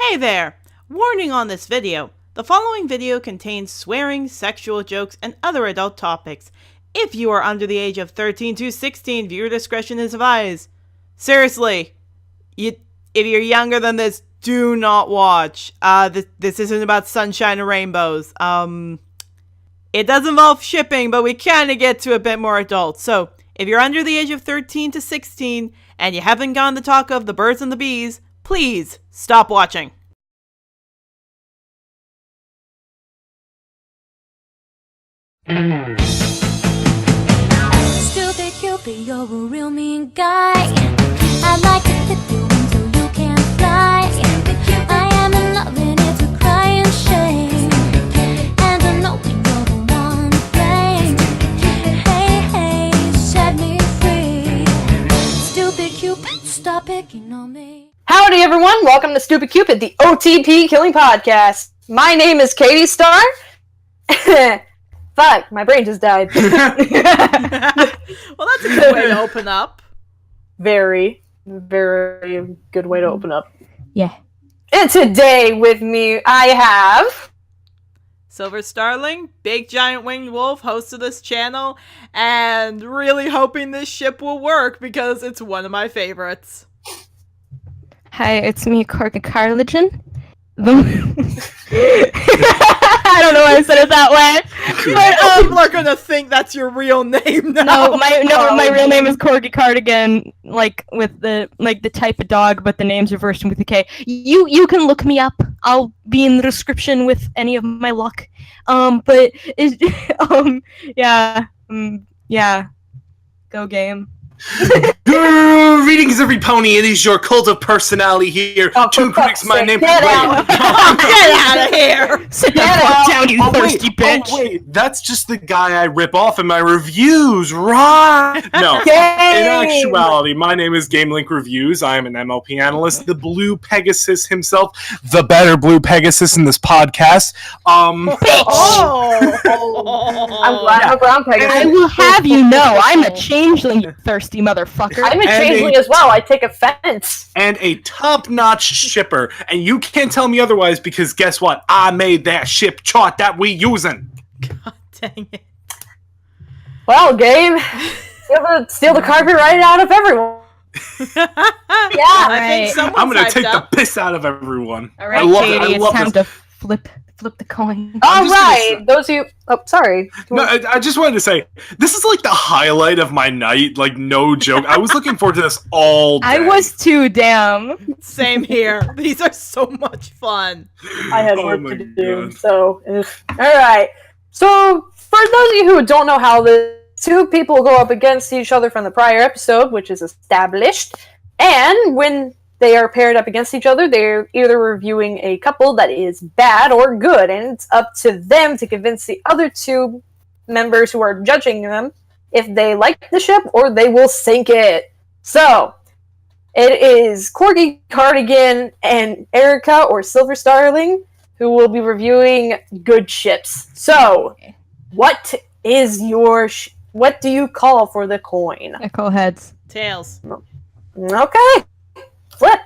Hey there! Warning on this video. The following video contains swearing, sexual jokes, and other adult topics. If you are under the age of 13 to 16, viewer discretion is advised. Seriously, if you're younger than this, do not watch. This isn't about sunshine and rainbows. It does involve shipping, but we kind of get to a bit more adult. So, if you're under the age of 13 to 16, and you haven't gone the talk of the birds and the bees, please stop watching. Stupid Cupid, you're a real mean guy. I'd like to flip you until you can't fly. I am in love and it's a crying shame. And I know that you're the one to blame. Hey, hey, set me free. Stupid Cupid, stop picking on me. Howdy everyone, welcome to Stupid Cupid, the OTP Killing Podcast. My name is KorgiKardigan. Fuck, my brain just died. Well, that's a good way to open up. Very good way to open up. Yeah. And today with me, I have... Silver Starling, big giant winged wolf, host of this channel, and really hoping this ship will work because it's one of my favorites. Hi, it's me, KorgiKardigan. I don't know why I said it that way. But people are gonna think that's your real name now. My real name is KorgiKardigan, like with the type of dog, but the name's reversed with a K. You can look me up. I'll be in the description with any of my luck. Yeah. Go game. Greetings, every pony. It is your cult of personality here. Two critics, my name. Get out! Get out of here! Sit the fuck down, you thirsty bitch! Oh wait, that's just the guy I rip off in my reviews, right? No. Game! In actuality, my name is GameLink Reviews. I am an MLP analyst, the Blue Pegasus himself, the better Blue Pegasus in this podcast. I'm glad I'm a brown Pegasus. I will have you know, I'm a changeling, you thirsty motherfucker. I'm a changeling as well, I take offense. And a top-notch shipper. And you can't tell me otherwise because guess what? I made that ship chart that we using. God dang it. Well, game, steal the copyright out of everyone. I think someone's I'm gonna hyped take up. the piss out of everyone. All right, I love Katie, it. I love it's time this. to flip the coin. All just gonna right, those of you... Oh, sorry. No, I just wanted to say, this is like the highlight of my night, like no joke. I was looking forward to this all day. I was too, damn. Same here. These are so much fun. I had Oh work my to do, God. so... Alright, so for those of you who don't know how the two people go up against each other from the prior episode, which is established, and when they are paired up against each other, they're either reviewing a couple that is bad or good, and it's up to them to convince the other two members who are judging them if they like the ship or they will sink it. So, it is KorgiKardigan and Erica, or Silver Starling, who will be reviewing good ships. So, what is your... what do you call for the coin? I call heads. Tails. Okay. Flip.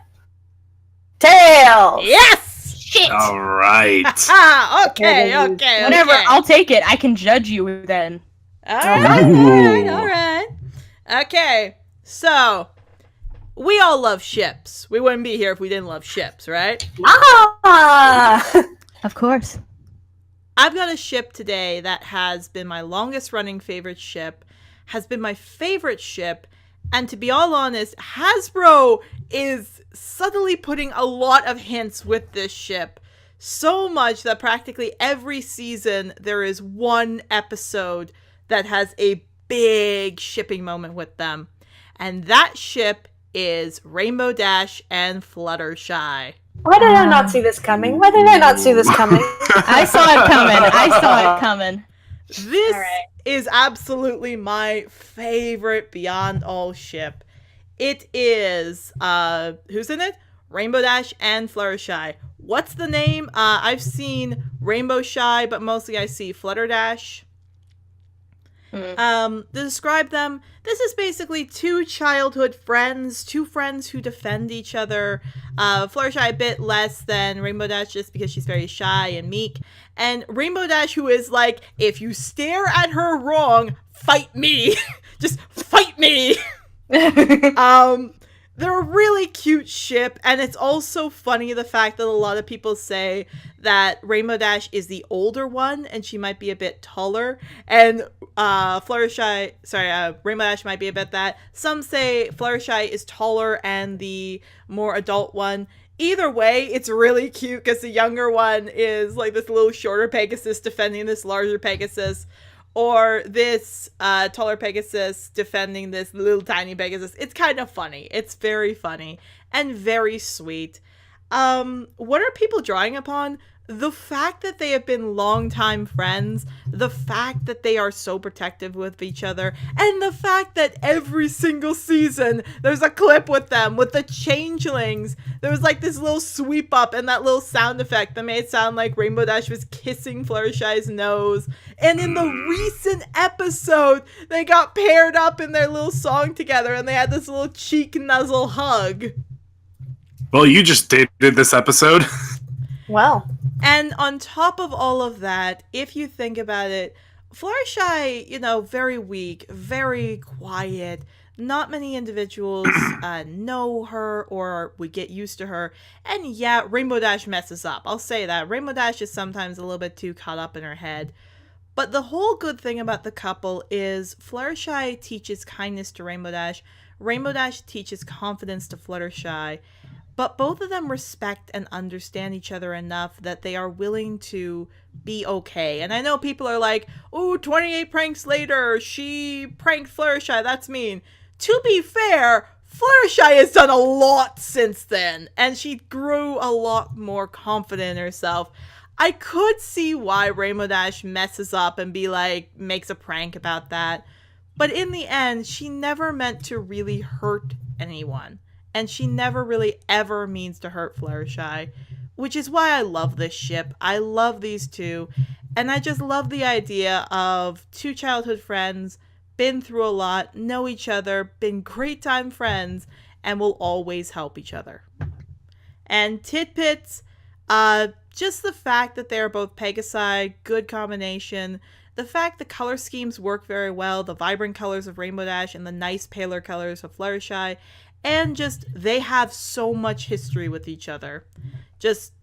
Tails. Yes! Shit! All right. Okay. Whatever, okay. I'll take it. I can judge you then. Alright. Okay, so, we all love ships. We wouldn't be here if we didn't love ships, right? Ah. Of course. I've got a ship today that has been my longest running favorite ship, has been my favorite ship, and to be all honest, Hasbro is subtly putting a lot of hints with this ship. So much that practically every season there is one episode that has a big shipping moment with them. And that ship is Rainbow Dash and Fluttershy. Why did I not see this coming? I saw it coming. This Alright. is absolutely my favorite Beyond All ship. It is, who's in it? Rainbow Dash and Fluttershy. What's the name? I've seen Rainbow Shy, but mostly I see Flutter Dash. To describe them, this is basically two childhood friends, two friends who defend each other. Fluttershy a bit less than Rainbow Dash just because she's very shy and meek. And Rainbow Dash, who is like, if you stare at her wrong, fight me. Just fight me. They're a really cute ship, and it's also funny the fact that a lot of people say that Rainbow Dash is the older one, and she might be a bit taller, and Rainbow Dash might be a bit that. Some say Fluttershy is taller and the more adult one. Either way, it's really cute because the younger one is like this little shorter Pegasus defending this larger Pegasus. Or this taller Pegasus defending this little tiny Pegasus. It's kind of funny. It's very funny and very sweet. What are people drawing upon? The fact that they have been longtime friends, the fact that they are so protective with each other, and the fact that every single season there's a clip with them, with the changelings. There was like this little sweep up and that little sound effect that made it sound like Rainbow Dash was kissing Fluttershy's nose. And in the recent episode, they got paired up in their little song together and they had this little cheek nuzzle hug. Well, you just dated this episode. Well. And on top of all of that, if you think about it, Fluttershy, very weak, very quiet. Not many individuals know her or would get used to her. And yeah, Rainbow Dash messes up. I'll say that. Rainbow Dash is sometimes a little bit too caught up in her head. But the whole good thing about the couple is Fluttershy teaches kindness to Rainbow Dash. Rainbow Dash teaches confidence to Fluttershy. But both of them respect and understand each other enough that they are willing to be okay. And I know people are like, "Ooh, 28 pranks later, she pranked Fluttershy, that's mean." To be fair, Fluttershy has done a lot since then, and she grew a lot more confident in herself. I could see why Rainbow Dash messes up and makes a prank about that. But in the end, she never meant to really hurt anyone. And she never really ever means to hurt Fluttershy, which is why I love this ship. I love these two, and I just love the idea of two childhood friends, been through a lot, know each other, been great time friends, and will always help each other. And tidbits, just the fact that they're both Pegasi, good combination. The fact the color schemes work very well, the vibrant colors of Rainbow Dash and the nice paler colors of Fluttershy. And just, they have so much history with each other. Just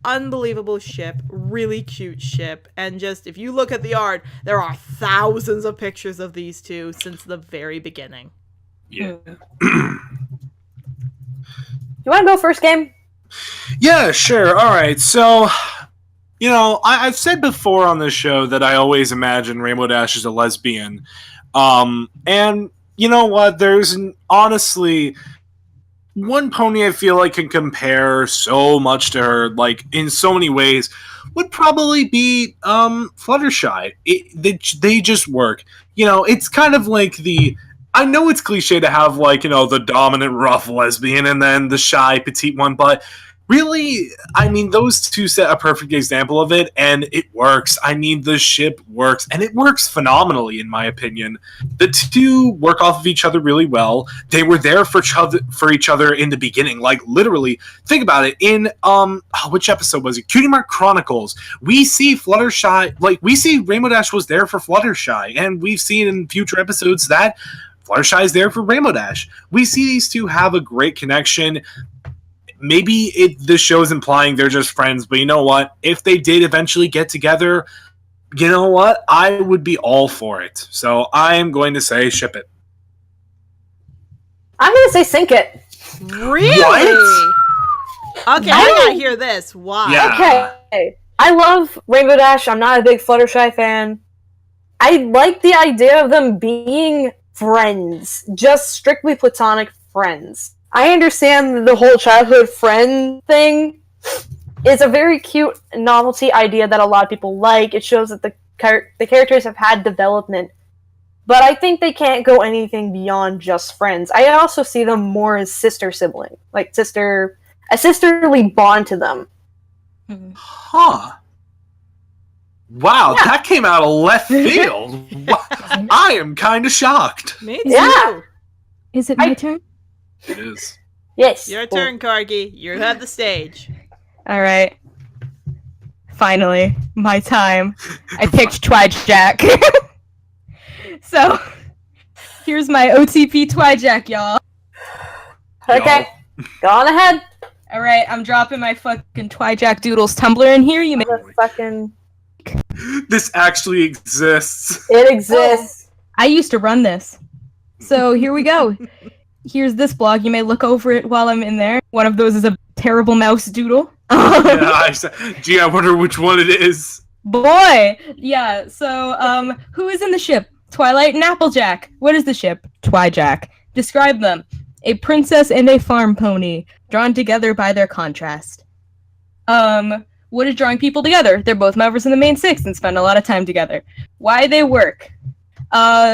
unbelievable ship, really cute ship. And just, if you look at the art, there are thousands of pictures of these two since the very beginning. Yeah. You want to go first, Game? Yeah, sure. All right. So, I've said before on this show that I always imagine Rainbow Dash as a lesbian. And you know what? There's honestly one pony I feel like can compare so much to her, like in so many ways, would probably be Fluttershy. They just work. It's kind of like I know it's cliche to have the dominant rough lesbian and then the shy petite one, but really, those two set a perfect example of it, and it works. The ship works, and it works phenomenally, in my opinion. The two work off of each other really well. They were there for each other in the beginning. Literally, think about it. In, which episode was it? Cutie Mark Chronicles. We see Fluttershy, we see Rainbow Dash was there for Fluttershy, and we've seen in future episodes that Fluttershy is there for Rainbow Dash. We see these two have a great connection. Maybe this show is implying they're just friends, but you know what? If they did eventually get together, you know what? I would be all for it. So I'm going to say ship it. I'm going to say sink it. Really? What? Okay, I gotta hear this. Why? Yeah. Okay. I love Rainbow Dash. I'm not a big Fluttershy fan. I like the idea of them being friends. Just strictly platonic friends. I understand the whole childhood friend thing is a very cute novelty idea that a lot of people like. It shows that the characters have had development. But I think they can't go anything beyond just friends. I also see them more as sister-sibling. A sisterly bond to them. Huh. Wow, that came out of left field. I am kind of shocked. Me too. Yeah. Is it my turn? It is. Yes. Your turn, Kargi. You have the stage. All right. Finally, my time. I picked Twijack. So, here's my OTP Twijack, y'all. Okay. Go on ahead. All right, I'm dropping my fucking Twijack Doodles tumbler in here. You may. The fucking. This actually exists. It exists. I used to run this. So here we go. Here's this blog. You may look over it while I'm in there. One of those is a terrible mouse doodle. Gee, I wonder which one it is. Boy! Yeah, so, who is in the ship? Twilight and Applejack. What is the ship? Twijack. Describe them. A princess and a farm pony, drawn together by their contrast. What is drawing people together? They're both members in the main six and spend a lot of time together. Why they work?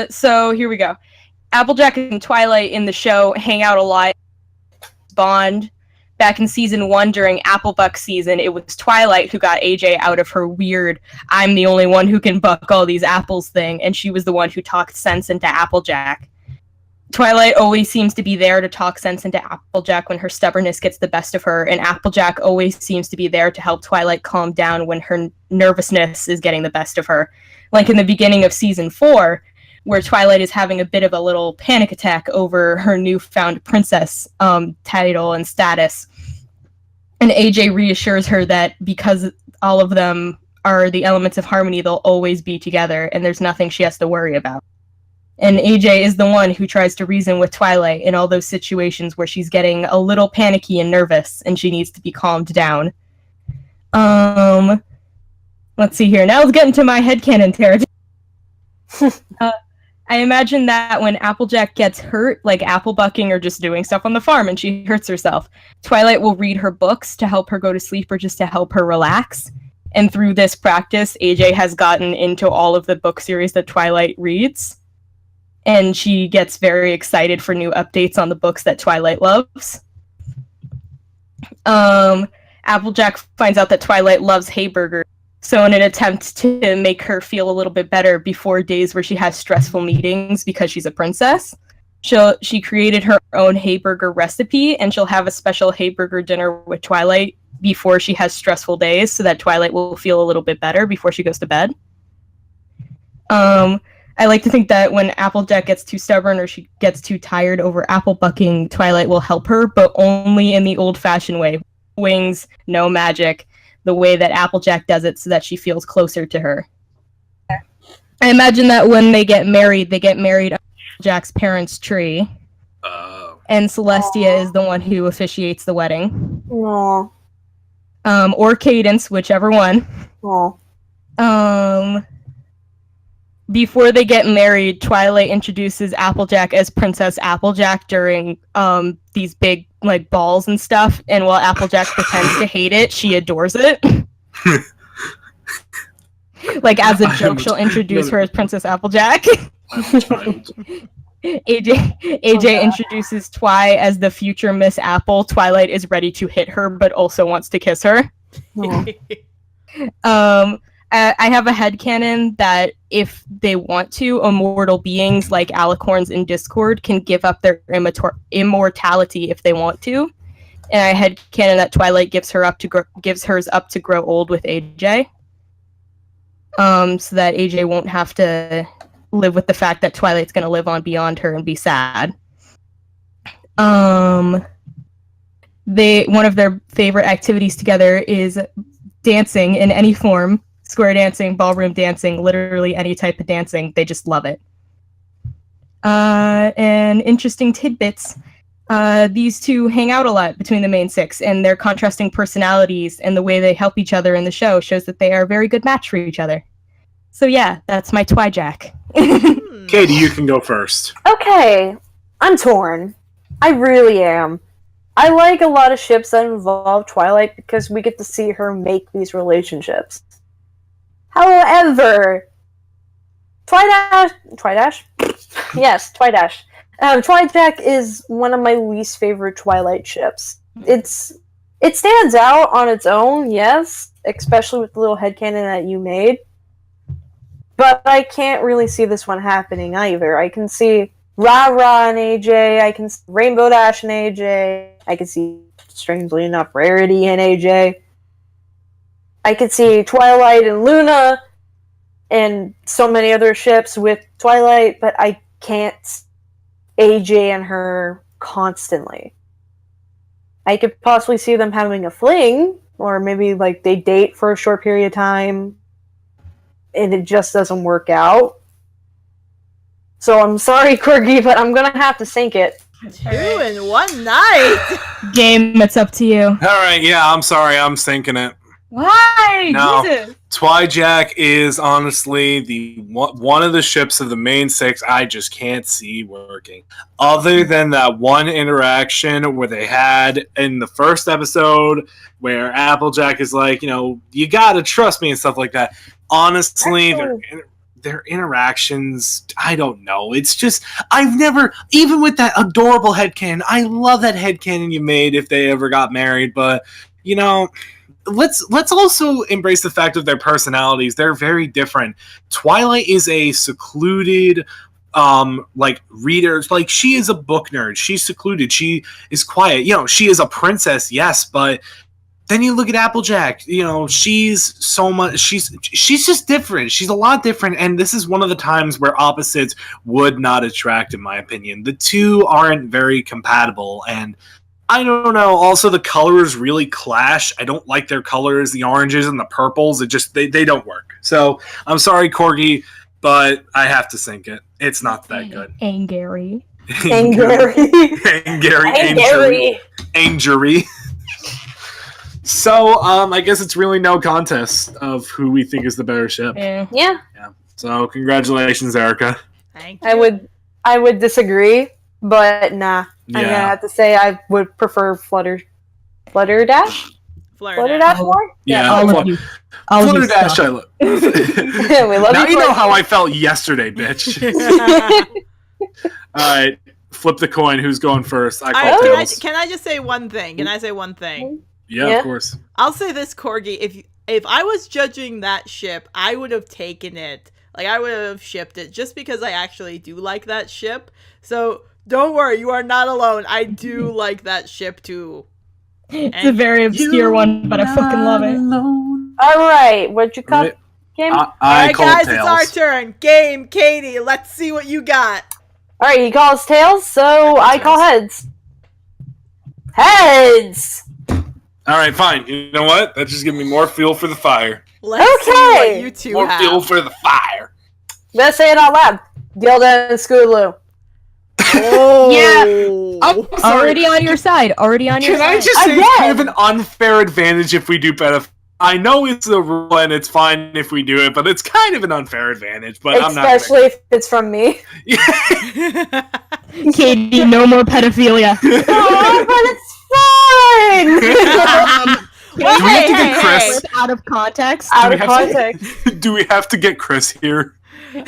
So here we go. Applejack and Twilight in the show hang out a lot. Bond. Back in season 1 during Applebuck season, it was Twilight who got AJ out of her weird, I'm the only one who can buck all these apples thing, and she was the one who talked sense into Applejack. Twilight always seems to be there to talk sense into Applejack when her stubbornness gets the best of her, and Applejack always seems to be there to help Twilight calm down when her nervousness is getting the best of her. Like in the beginning of season 4, where Twilight is having a bit of a little panic attack over her newfound princess title and status. And AJ reassures her that because all of them are the elements of harmony, they'll always be together, and there's nothing she has to worry about. And AJ is the one who tries to reason with Twilight in all those situations where she's getting a little panicky and nervous, and she needs to be calmed down. Let's see here. Now let's get into my headcanon territory. I imagine that when Applejack gets hurt, like apple bucking or just doing stuff on the farm, and she hurts herself, Twilight will read her books to help her go to sleep or just to help her relax. And through this practice, AJ has gotten into all of the book series that Twilight reads. And she gets very excited for new updates on the books that Twilight loves. Applejack finds out that Twilight loves Hayburger. So in an attempt to make her feel a little bit better before days where she has stressful meetings because she's a princess, she created her own Hayburger recipe, and she'll have a special Hayburger dinner with Twilight before she has stressful days so that Twilight will feel a little bit better before she goes to bed. I like to think that when Applejack gets too stubborn or she gets too tired over apple bucking, Twilight will help her, but only in the old-fashioned way. Wings, no magic. The way that Applejack does it so that she feels closer to her. I imagine that when they get married under Applejack's parents' tree. And Celestia is the one who officiates the wedding. Aww. Or Cadence, whichever one. Aww. Before they get married, Twilight introduces Applejack as Princess Applejack during these big balls and stuff, and while Applejack pretends to hate it, she adores it. As a joke, she'll introduce her as Princess Applejack. AJ introduces Twi as the future Miss Apple. Twilight is ready to hit her, but also wants to kiss her. I have a headcanon that if they want to, immortal beings like alicorns in Discord can give up their immortality if they want to. And I headcanon that Twilight gives hers up to grow old with AJ. So that AJ won't have to live with the fact that Twilight's going to live on beyond her and be sad. One of their favorite activities together is dancing in any form. Square dancing, ballroom dancing, literally any type of dancing. They just love it. And interesting tidbits. These two hang out a lot between the main six, and their contrasting personalities and the way they help each other in the show shows that they are a very good match for each other. So yeah, that's my Twijack. Katie, you can go first. Okay. I'm torn. I really am. I like a lot of ships that involve Twilight because we get to see her make these relationships. However, Twidash? Yes, Twidash. Twijack is one of my least favorite Twilight ships. It stands out on its own, yes, especially with the little headcanon that you made. But I can't really see this one happening either. I can see Ra-Ra and AJ, I can see Rainbow Dash and AJ, I can see, strangely enough, Rarity and AJ. I could see Twilight and Luna, and so many other ships with Twilight, but I can't see AJ and her constantly. I could possibly see them having a fling, or maybe like they date for a short period of time, and it just doesn't work out. So I'm sorry, Corgi, but I'm gonna have to sink it. 2 in one night. Game, it's up to you. All right, yeah, I'm sorry, I'm sinking it. Why? No. Jesus. Twijack is honestly the one of the ships of the main 6 I just can't see working. Other than that one interaction where they had in the first episode where Applejack is like, you gotta trust me and stuff like that. Honestly, their interactions, I don't know. It's just, I've never, even with that adorable headcanon, I love that headcanon you made if they ever got married, but, let's also embrace the fact of their personalities. They're very different. Twilight is a secluded reader. Like, she is a book nerd. She's secluded. She is quiet. She is a princess, yes, but then you look at Applejack, she's so much, she's just different. She's a lot different, and this is one of the times where opposites would not attract, in my opinion. The two aren't very compatible, and I don't know. Also, the colors really clash. I don't like their colors, the oranges and the purples. It just, they don't work. So, I'm sorry, Corgi, but I have to sink it. It's not that good. Angry. Angery. So, I guess it's really no contest of who we think is the better ship. Yeah. So, congratulations, Erica. Thank you. I would disagree, but nah. Yeah. I'm gonna have to say I would prefer Flutter Dash? Flutter Dash more? Yeah, all of you. All Flutter of you Dash, suck. I love. We love Now you know Flutter. how I felt yesterday, bitch. Alright, flip the coin. Who's going first? I call tails. Can I just say one thing? Can I say one thing? Yeah, of course. I'll say this, Corgi. If I was judging that ship, I would have taken it. Like, I would have shipped it just because I actually do like that ship. So, don't worry, you are not alone. I do like that ship, too. It's a very obscure one, but I fucking love it. Alright, what'd you call game? I call guys, tails. it's our turn. Game, Katie, let's see what you got. Alright, he calls tails, so I call heads. Heads! Alright, fine. You know what? That just gives me more fuel for the fire. Let's see what you two More have. fuel for the fire. Let's say it out loud. Gilda and Scootaloo. Oh. Yeah. I'm sorry. Already on your side. Can I just say it's kind of an unfair advantage if we do better? I know it's a rule and it's fine if we do it, but it's kind of an unfair advantage. But I'm not. Especially if it's from me. Katie, no more pedophilia. Oh, but it's fine! Do we have to get Chris? Out of context. Out of context. Do we have to get Chris here? Hey,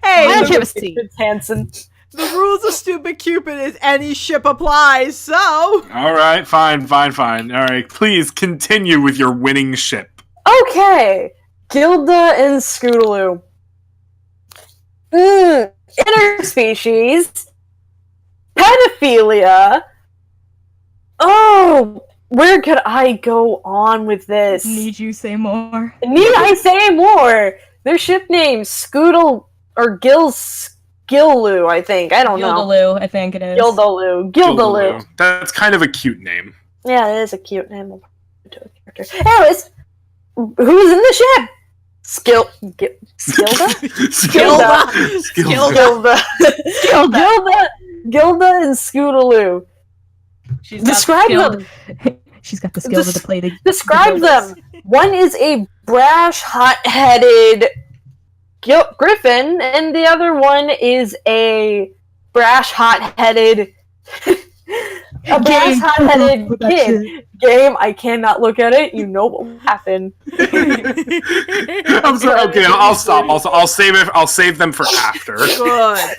I the, have seen. It's Hanson. the rules of Stupid Cupid is any ship applies, so... All right, fine. All right, please continue with your winning ship. Okay. Gilda and Scootaloo. Interspecies. Pedophilia. Oh, where could I go on with this? Need you say more? Need I say more? Their ship names Scootal or Gildaloo, I think. I don't know. Gildaloo, I think it is. Gildaloo. That's kind of a cute name. Yeah, it is a cute name. Anyways, who's in the ship? Skilda? Gilda and Scootaloo. Describe them. She's got the skill to play the. Describe them. One is a brash, hot-headed griffin, and the other one is a brash, hot-headed. Hot-headed kid. Game. I cannot look at it. You know what will happen. I'm sorry. Okay, I'll stop. I'll save it. I'll save them for after. Good.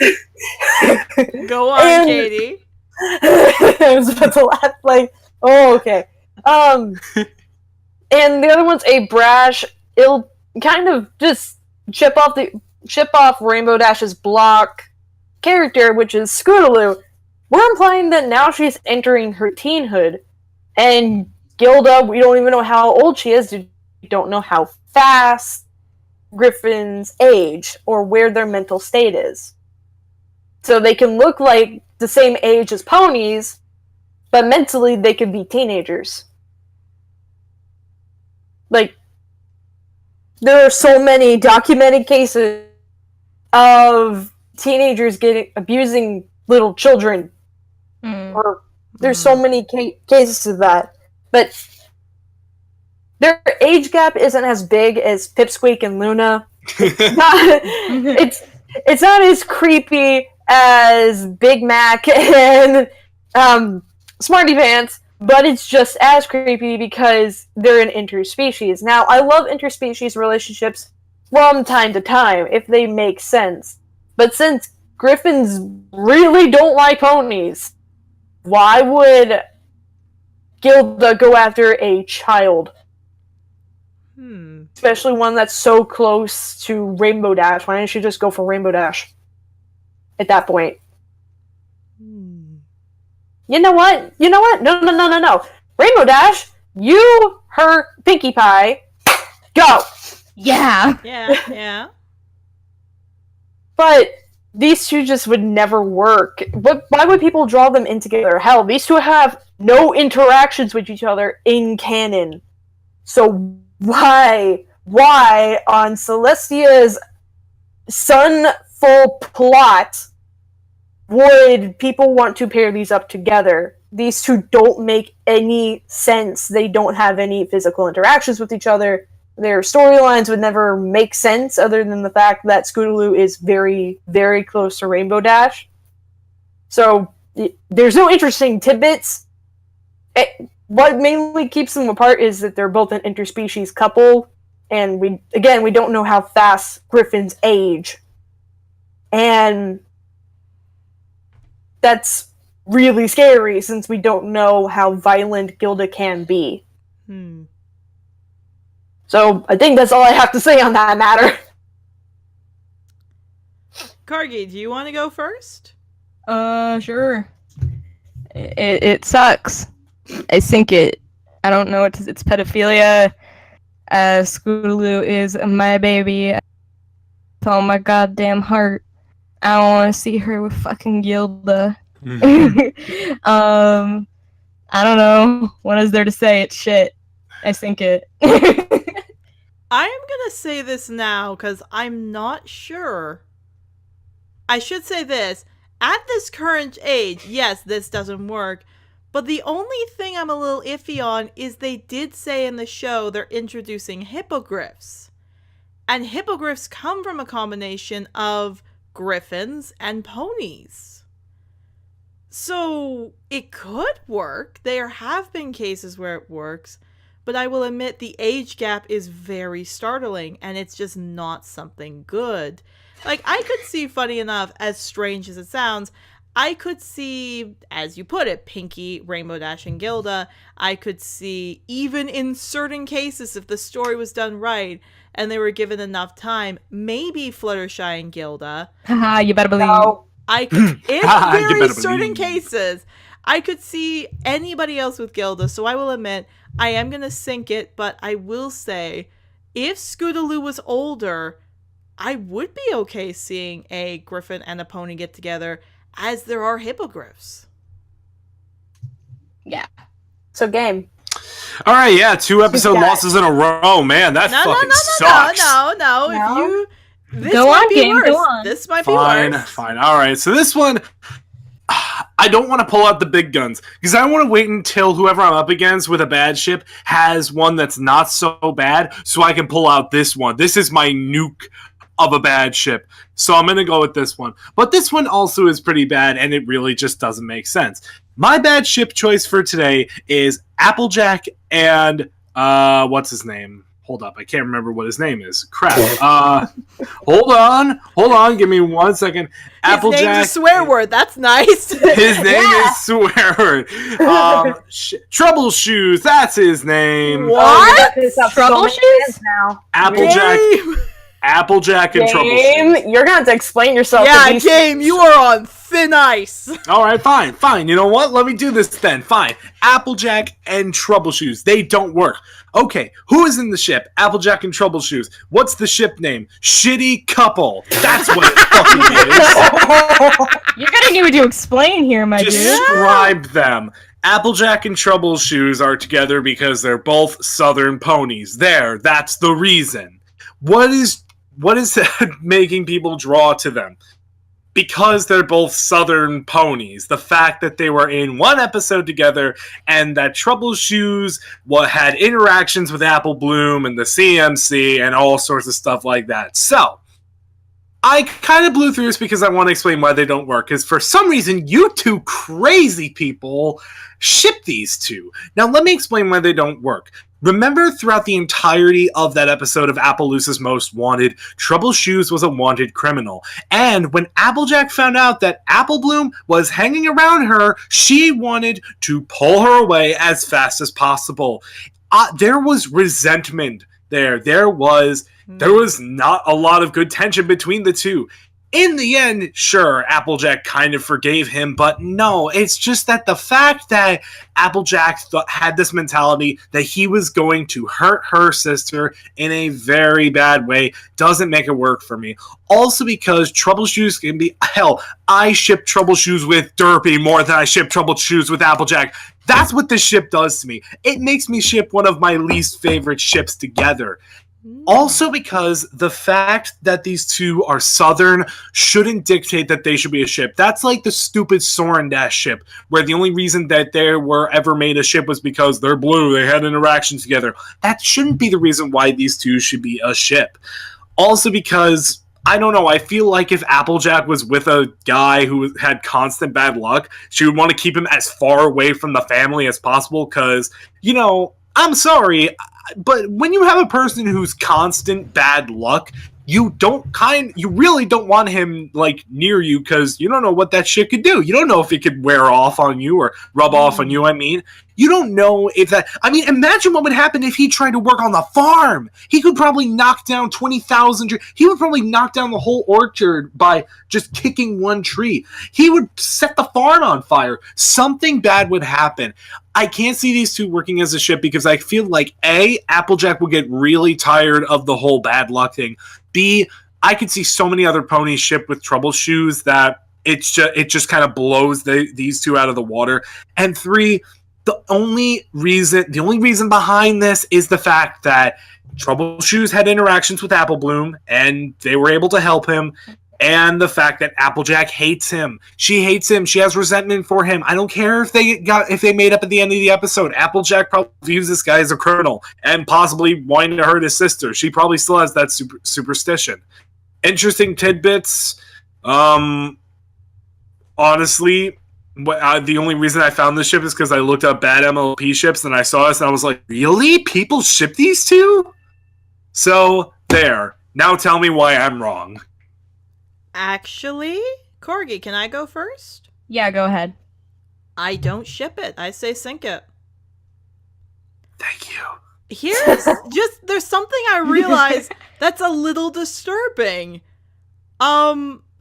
Go on, Katie. I was about to laugh. Like, oh, okay. And the other one's a brash, kind of just chip off Rainbow Dash's block character, which is Scootaloo, we're implying that now she's entering her teenhood. And Gilda, we don't even know how old she is. We don't know how fast Griffins age or where their mental state is. So they can look like the same age as ponies, but mentally they could be teenagers. Like, there are so many documented cases of teenagers abusing little children. Or there's so many cases of that. But their age gap isn't as big as Pipsqueak and Luna. It's not as creepy as Big Mac and Smarty Pants, but it's just as creepy because they're an interspecies. Now, I love interspecies relationships from time to time, if they make sense. But since Griffins really don't like ponies, why would Gilda go after a child? Especially one that's so close to Rainbow Dash. Why didn't she just go for Rainbow Dash at that point? You know what? No. Rainbow Dash, you, her, Pinkie Pie, go! Yeah. Yeah. But these two just would never work. But why would people draw them in together? Hell, these two have no interactions with each other in canon. So why on Celestia's Sunful plot would people want to pair these up together? These two don't make any sense. They don't have any physical interactions with each other. Their storylines would never make sense other than the fact that Scootaloo is very, very close to Rainbow Dash. So there's no interesting tidbits. What mainly keeps them apart is that they're both an interspecies couple, and we don't know how fast Griffins age. And that's really scary since we don't know how violent Gilda can be. So I think that's all I have to say on that matter. Kargi, do you want to go first? Sure. It sucks. I think it. I don't know. It's pedophilia. Scootaloo is my baby. With all my goddamn heart. I don't want to see her with fucking Gilda. I don't know. What is there to say? It's shit. I think it. I am gonna say this now because I'm not sure. I should say this. At this current age, yes, this doesn't work. But the only thing I'm a little iffy on is they did say in the show they're introducing hippogriffs. And hippogriffs come from a combination of griffins and ponies. So it could work. There have been cases where it works. But I will admit the age gap is very startling, and it's just not something good. Like, I could see, funny enough, as strange as it sounds, I could see, as you put it, Pinkie, Rainbow Dash, and Gilda. I could see, even in certain cases, if the story was done right, and they were given enough time, maybe Fluttershy and Gilda. Haha, you better believe. No. I could, in very certain cases, I could see anybody else with Gilda, so I will admit, I am going to sink it, but I will say, if Scootaloo was older, I would be okay seeing a griffin and a pony get together, as there are hippogriffs. Yeah. So game. All right, yeah, 2 episode losses in a row, man. That fucking sucks. No. If you, this Go might on, be game, worse. go on. This might be worse. Fine. All right, so this one, I don't want to pull out the big guns because I want to wait until whoever I'm up against with a bad ship has one that's not so bad, so I can pull out this one. This is my nuke of a bad ship. So I'm going to go with this one. But this one also is pretty bad, and it really just doesn't make sense. My bad ship choice for today is Applejack and, what's his name? Hold up, I can't remember what his name is. Crap. Hold on, give me 1 second. Applejack. His name's a swear word, that's nice. His name is swear word. Troubleshoes, that's his name. What? Troubleshoes? Now. Applejack. Applejack and Troubleshoes. Game, you're gonna have to explain yourself. Yeah, to these Game, you are on thin ice. All right, fine. You know what? Let me do this then. Fine. Applejack and Troubleshoes. They don't work. Okay, who is in the ship? Applejack and Troubleshoes. What's the ship name? Shitty Couple. That's what it fucking is. You're gonna need to explain here, my dude. Describe them. Applejack and Troubleshoes are together because they're both Southern ponies. That's the reason. What is making people draw to them? Because they're both Southern ponies. The fact that they were in one episode together and that Troubleshoes had interactions with Apple Bloom and the CMC and all sorts of stuff like that. So, I kind of blew through this because I want to explain why they don't work. Because for some reason, you two crazy people ship these two. Now, let me explain why they don't work. Remember, throughout the entirety of that episode of Appaloosa's Most Wanted, Troubleshoes was a wanted criminal. And when Applejack found out that Apple Bloom was hanging around her, she wanted to pull her away as fast as possible. There was resentment there. There was not a lot of good tension between the two. In the end, sure, Applejack kind of forgave him, but no, it's just that the fact that Applejack had this mentality that he was going to hurt her sister in a very bad way doesn't make it work for me. Also because Troubleshoes can be... Hell, I ship Troubleshoes with Derpy more than I ship Troubleshoes with Applejack. That's what this ship does to me. It makes me ship one of my least favorite ships together. Also because the fact that these two are Southern shouldn't dictate that they should be a ship. That's like the stupid Soren Dash ship, where the only reason that they were ever made a ship was because they're blue, they had interactions together. That shouldn't be the reason why these two should be a ship. Also because, I don't know, I feel like if Applejack was with a guy who had constant bad luck, she would want to keep him as far away from the family as possible because, you know, I'm sorry, but when you have a person who's constant bad luck, you really don't want him like near you because you don't know what that shit could do. You don't know if it could wear off on you or rub off on you. I mean, you don't know if that. I mean, imagine what would happen if he tried to work on the farm. He could probably knock down 20,000. He would probably knock down the whole orchard by just kicking one tree. He would set the farm on fire. Something bad would happen. I can't see these two working as a ship because I feel like A, Applejack will get really tired of the whole bad luck thing. B, I could see so many other ponies ship with Troubleshoes that it just kind of blows these two out of the water. And 3, the only reason behind this is the fact that Troubleshoes had interactions with Apple Bloom and they were able to help him. And the fact that Applejack hates him. She hates him. She has resentment for him. I don't care if they made up at the end of the episode. Applejack probably views this guy as a criminal and possibly wanting to hurt his sister. She probably still has that superstition. Interesting tidbits. Honestly, the only reason I found this ship is because I looked up bad MLP ships and I saw this and I was like, really? People ship these two? So, there. Now tell me why I'm wrong. Actually, Corgi, can I go first? Yeah, go ahead. I don't ship it. I say sink it. Thank you. Here's there's something I realized that's a little disturbing.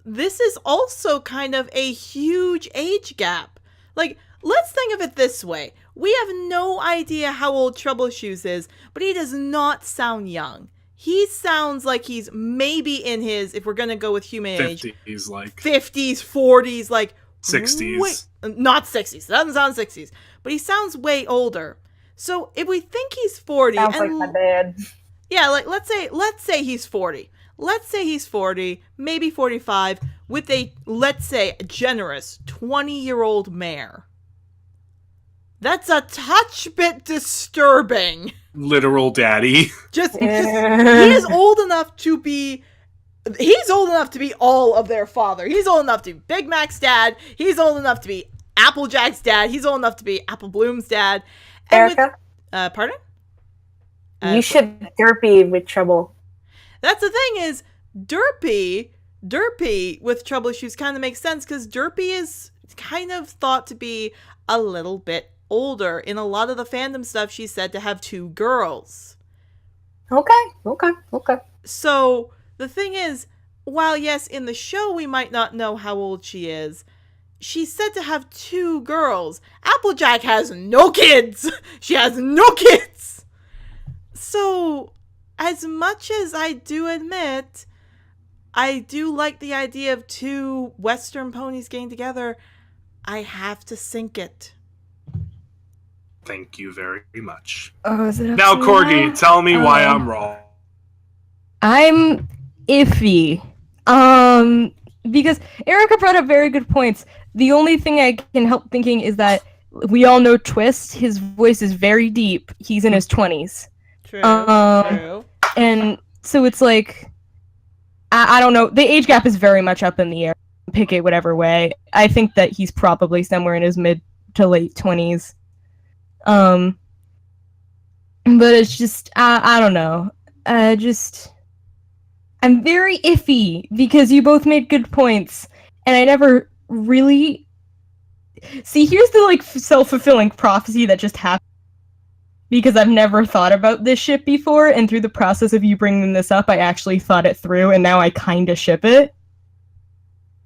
This is also kind of a huge age gap. Like, let's think of it this way. We have no idea how old Troubleshoes is, but he does not sound young. He sounds like he's maybe in his, if we're going to go with human age, 50s, like 50s, 40s, like 60s. Not 60s. Doesn't sound 60s. But he sounds way older. So if we think he's 40. Sounds like my dad. Yeah, like let's say he's 40. Let's say he's 40, maybe 45, with a, let's say, generous 20-year-old mare. That's a touch bit disturbing. Literal daddy. Just he is old enough to be. He's old enough to be all of their father. He's old enough to be Big Mac's dad. He's old enough to be Applejack's dad. He's old enough to be Apple Bloom's dad. And Erica? Pardon? You should Derpy with Trouble. That's the thing is, Derpy with Troubleshoes kind of makes sense because Derpy is kind of thought to be a little bit older. In a lot of the fandom stuff, she's said to have 2 girls. Okay. So the thing is, while yes, in the show we might not know how old she is, she's said to have 2 girls. Applejack has no kids. She has no kids. So, as much as I do admit, I do like the idea of 2 Western ponies getting together, I have to sink it. Thank you very much. Oh, is it up Now, to me Corgi, now? tell me why I'm wrong. I'm iffy. Because Erica brought up very good points. The only thing I can help thinking is that we all know Twist. His voice is very deep. He's in his 20s. True. True. And so it's like, I don't know. The age gap is very much up in the air. Pick it whatever way. I think that he's probably somewhere in his mid to late 20s. But it's just, I don't know. I'm very iffy because you both made good points, and I never really see. Here's the like self-fulfilling prophecy that just happened because I've never thought about this ship before, and through the process of you bringing this up, I actually thought it through, and now I kind of ship it.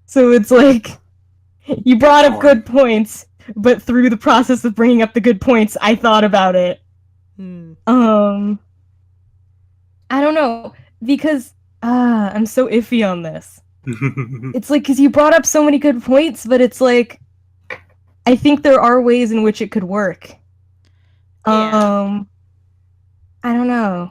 So it's like you brought up good points, but through the process of bringing up the good points, I thought about it. I don't know because. I'm so iffy on this. It's like, because you brought up so many good points, but it's like, I think there are ways in which it could work. Yeah. I don't know.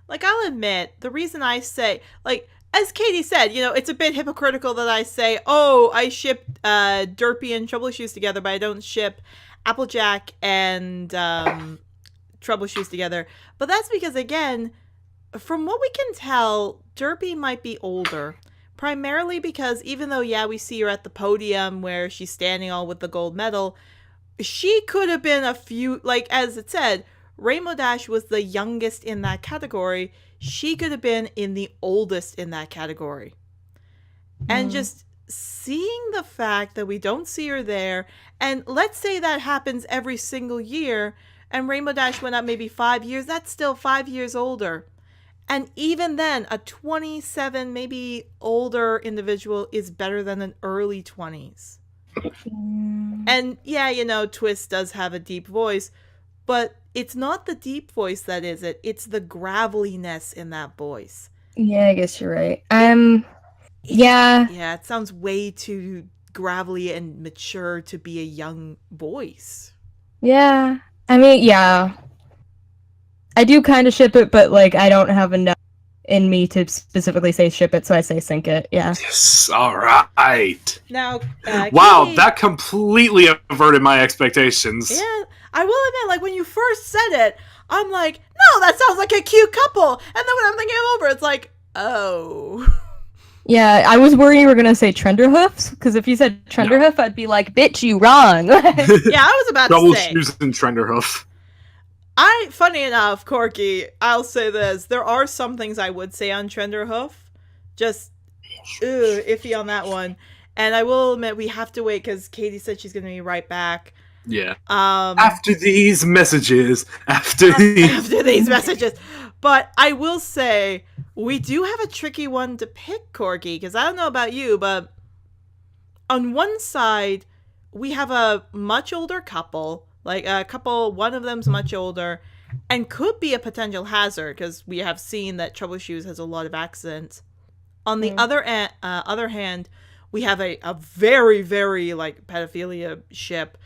Like, I'll admit, the reason I say, like, as Katie said, it's a bit hypocritical that I say, oh, I ship Derpy and Troubleshoes together, but I don't ship Applejack and Troubleshoes together. But that's because, again, from what we can tell, Derpy might be older. Primarily because even though, yeah, we see her at the podium where she's standing all with the gold medal, she could have been a few, like, as it said, Rainbow Dash was the youngest in that category. She could have been in the oldest in that category. And just seeing the fact that we don't see her there, and let's say that happens every single year, and Rainbow Dash went up maybe 5 years, that's still 5 years older. And even then, a 27, maybe older individual is better than an early 20s. And yeah, Twist does have a deep voice, but it's not the deep voice that is it. It's the graveliness in that voice. Yeah, I guess you're right. Yeah. Yeah, it sounds way too gravelly and mature to be a young voice. Yeah. I mean, yeah. I do kind of ship it, but, like, I don't have enough in me to specifically say ship it, so I say sink it, yeah. Yes, all right. Now, wow, Katie, that completely averted my expectations. Yeah, I will admit, like, when you first said it, I'm like, no, that sounds like a cute couple. And then when I'm thinking it over, it's like, oh. Yeah, I was worried you were going to say Trenderhoofs, because if you said Trenderhoof, I'd be like, bitch, you wrong. Yeah, I was about to say. Troubleshoes and Trenderhoof. Funny enough, Corky, I'll say this. There are some things I would say on Trenderhoof. Just, iffy on that one. And I will admit, we have to wait, because Katie said she's going to be right back. Yeah. After these messages. After these messages. But I will say, we do have a tricky one to pick, Corky, because I don't know about you, but on one side, we have a much older couple. Like, a couple, one of them's much older, and could be a potential hazard, because we have seen that Troubleshoes has a lot of accidents. On the other hand, we have a very, very, like, pedophilia ship,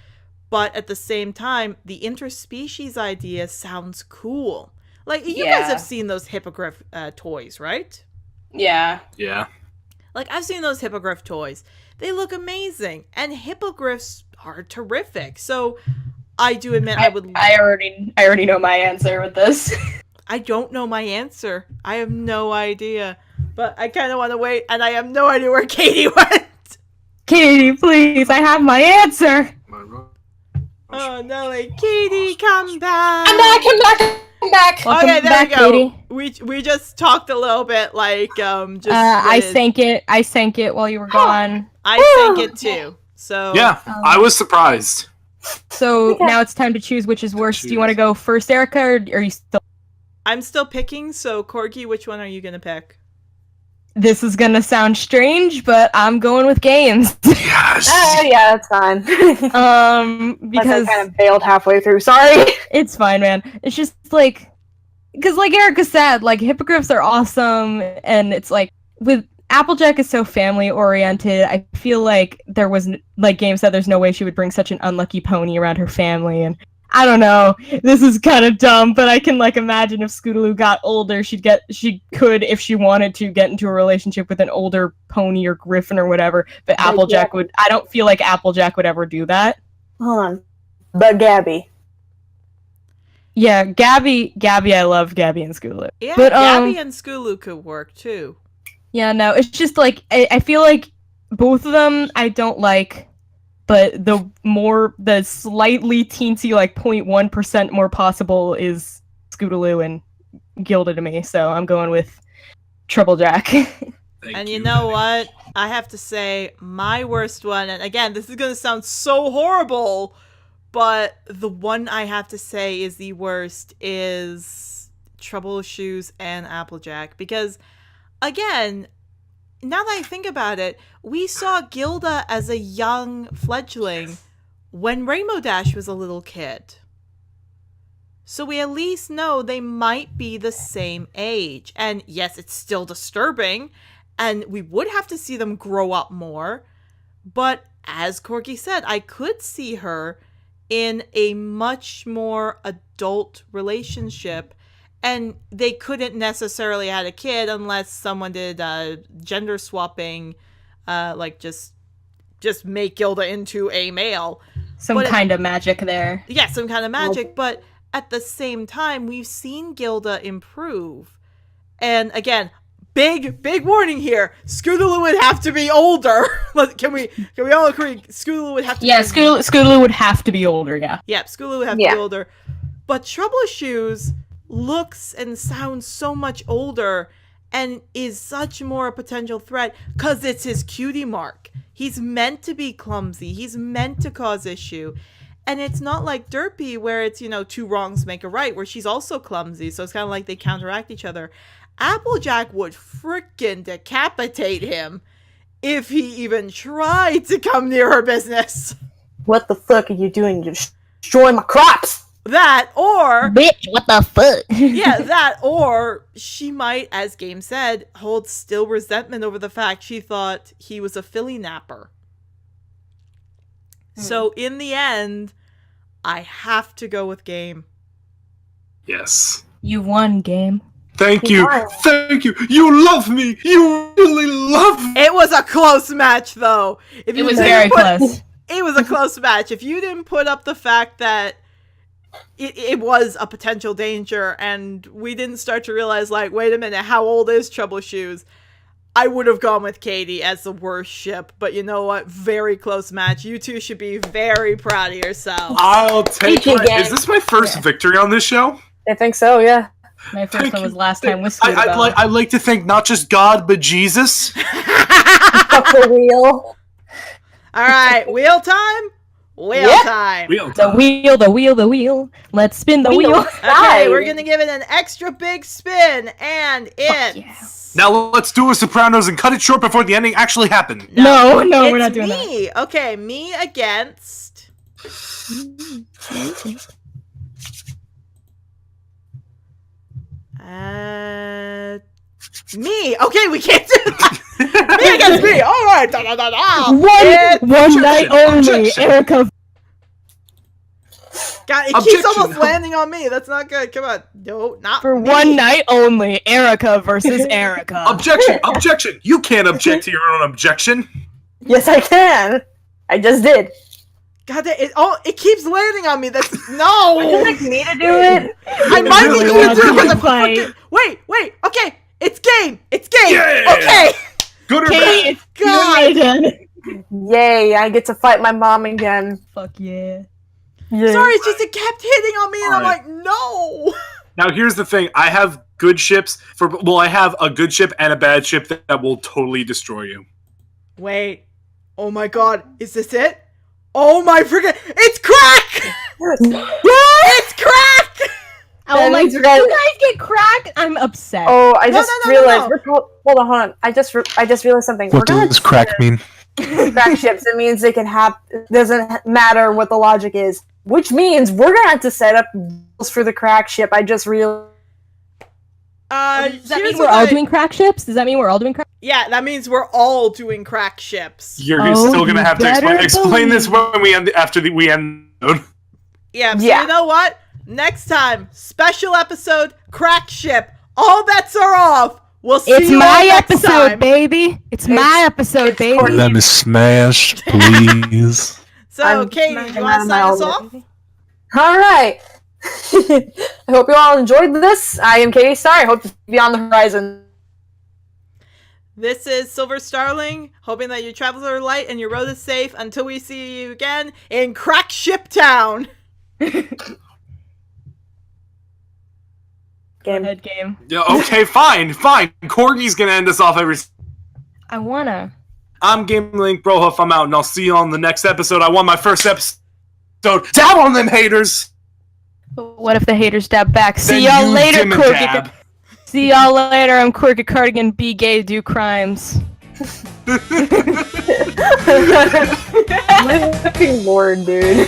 but at the same time, the interspecies idea sounds cool. Like, you guys have seen those hippogriff toys, right? Yeah. Yeah. Like, I've seen those hippogriff toys. They look amazing, and hippogriffs are terrific, so I do admit I would. I already know my answer with this. I don't know my answer. I have no idea. But I kind of want to wait, and I have no idea where Katie went. Katie, please, I have my answer. Oh no, like, Katie, come back. I'm back. Welcome Okay, there back, we go. Katie. We just talked a little bit, like, just. I sank it while you were gone. I sank it too. So. Yeah, I was surprised. So now it's time to choose which is worse. Do you want to go first, Erica, or are you still? I'm still picking, so Corgi, which one are you going to pick? this is gonna sound strange, but I'm going with games. Yes. Yeah, that's fine. Because I kind of bailed halfway through. Sorry. it's fine, man. It's just like, because like Erica said, like hippogriffs are awesome, and it's like with Applejack is so family oriented. I feel like there was like Game said, there's no way she would bring such an unlucky pony around her family, and I don't know. This is kind of dumb, but I can like imagine if Scootaloo got older, she could, if she wanted to, get into a relationship with an older pony or griffin or whatever. But Applejack would. I don't feel like Applejack would ever do that. Hold on. But Gabby. Yeah, Gabby. I love Gabby and Scootaloo. Yeah, but, Gabby and Scootaloo could work too. Yeah, no, it's just like I feel like both of them I don't like. But the slightly teensy, like 0.1% more possible is Scootaloo and Gilda to me, so I'm going with Troublejack. And you know what? I have to say, my worst one, and again, this is going to sound so horrible, but the one I have to say is the worst is Troubleshoes and Applejack. Because, again, now that I think about it, we saw Gilda as a young fledgling when Rainbow Dash was a little kid. So we at least know they might be the same age. And yes, it's still disturbing, and we would have to see them grow up more. But as Corgi said, I could see her in a much more adult relationship. And they couldn't necessarily have a kid unless someone did gender swapping, like just make Gilda into a male. Some kind of magic there. Yeah, some kind of magic. But at the same time, we've seen Gilda improve. And again, big warning here. Scootaloo would have to be older. Can we all agree? Scootaloo would have to be older. Scootaloo would have to be older, yeah. Yeah, Scootaloo would have to be older. But Troubleshoes looks and sounds so much older and is such more a potential threat because it's his cutie mark. He's meant to be clumsy. He's meant to cause issue. And it's not like Derpy where it's, two wrongs make a right, where she's also clumsy. So it's kind of like they counteract each other. Applejack would frickin' decapitate him if he even tried to come near her business. What the fuck are you doing? You're destroying my crops! That, or... Bitch, what the fuck? Yeah, that, or she might, as Game said, hold still resentment over the fact she thought he was a filly napper. So, in the end, I have to go with Game. Yes. You won, Game. Thank you. Thank you. You love me. You really love me. It was a close match, though. It was very close. It was a close match. If you didn't put up the fact that it was a potential danger, and we didn't start to realize, like, wait a minute, how old is Troubleshoes? I would have gone with Katie as the worst ship, but you know what? Very close match. You two should be very proud of yourselves. I'll take it. Is this my first victory on this show? I think so, yeah. My first one was last time with I'd like to thank not just God, but Jesus. Fuck the wheel. All right, wheel time? Wheel time. Wheel time. The wheel. Let's spin the wheel. Okay, we're going to give it an extra big spin, and it's... Now let's do a Sopranos and cut it short before the ending actually happened. No, we're not doing that. Me. Okay, me against... me. Okay, we can't do that. Me against me. All right. One night only, Erica. God, it keeps almost landing on me. That's not good. Come on. No, not for me. one night only, Erica versus Erica. Objection. You can't object to your own objection. Yes, I can. I just did. God, it keeps landing on me. That's no. Would you like me to do it? I might be doing it because I'm fucking... Wait. Okay, it's game. Yeah. Okay. Good or Katie, bad? God. Yay! I get to fight my mom again. Fuck yeah. Sorry, it's just it kept hitting on me, and I'm like, no. Now here's the thing: I have good ships I have a good ship and a bad ship that will totally destroy you. Wait. Oh my God, is this it? Oh my freaking! It's crack! It's crack! Oh, like, means you we're gonna- guys get cracked? I'm upset. Oh, I just realized. no. Hold on. I just realized something. What does crack mean? Crack ships. It means they can have. It doesn't matter what the logic is, which means we're gonna have to set up rules for the crack ship. I just realized. Does that mean we're all doing crack ships? Does that mean we're all doing crack? Yeah, that means we're all doing crack ships. You're Oh, still gonna you have to better explain this believe. when we end we end. Yeah, so Yeah. you know what? Next time, special episode, crack ship. All bets are off. We'll see It's you all my next episode, time. baby. It's my episode, it's baby. Courtney. Let me smash, please. So, I'm Katie, do you want to sign us off? All right. I hope you all enjoyed this. I am KorgiKardigan. I hope to be on the horizon. This is Silver Starling, hoping that your travels are light and your road is safe until we see you again in Crack Ship Town. Game. Head game. Yeah, okay, fine. Corgi's gonna end us off every. I wanna. I'm GameLink Brohuff. I'm out, and I'll see you on the next episode. I won my first episode. Dab on them haters. What if the haters dab back? Then See y'all you later, dim and dab. Korgi. See y'all later. I'm KorgiKardigan. Be gay, do crimes. My fucking lord, dude.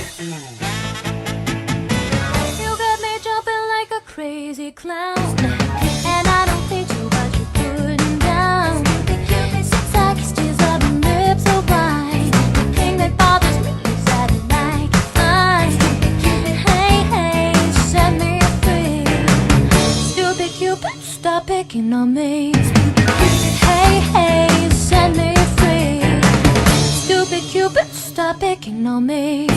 You got me jumping like a crazy clown, and I don't think you, but you're putting down. Six-pack kisses of your lips are wide. The thing that bothers me is that I like it fine. Hey, set me free. Stupid Cupid, stop picking on me. Hey, set me free. Stupid Cupid, stop picking on me.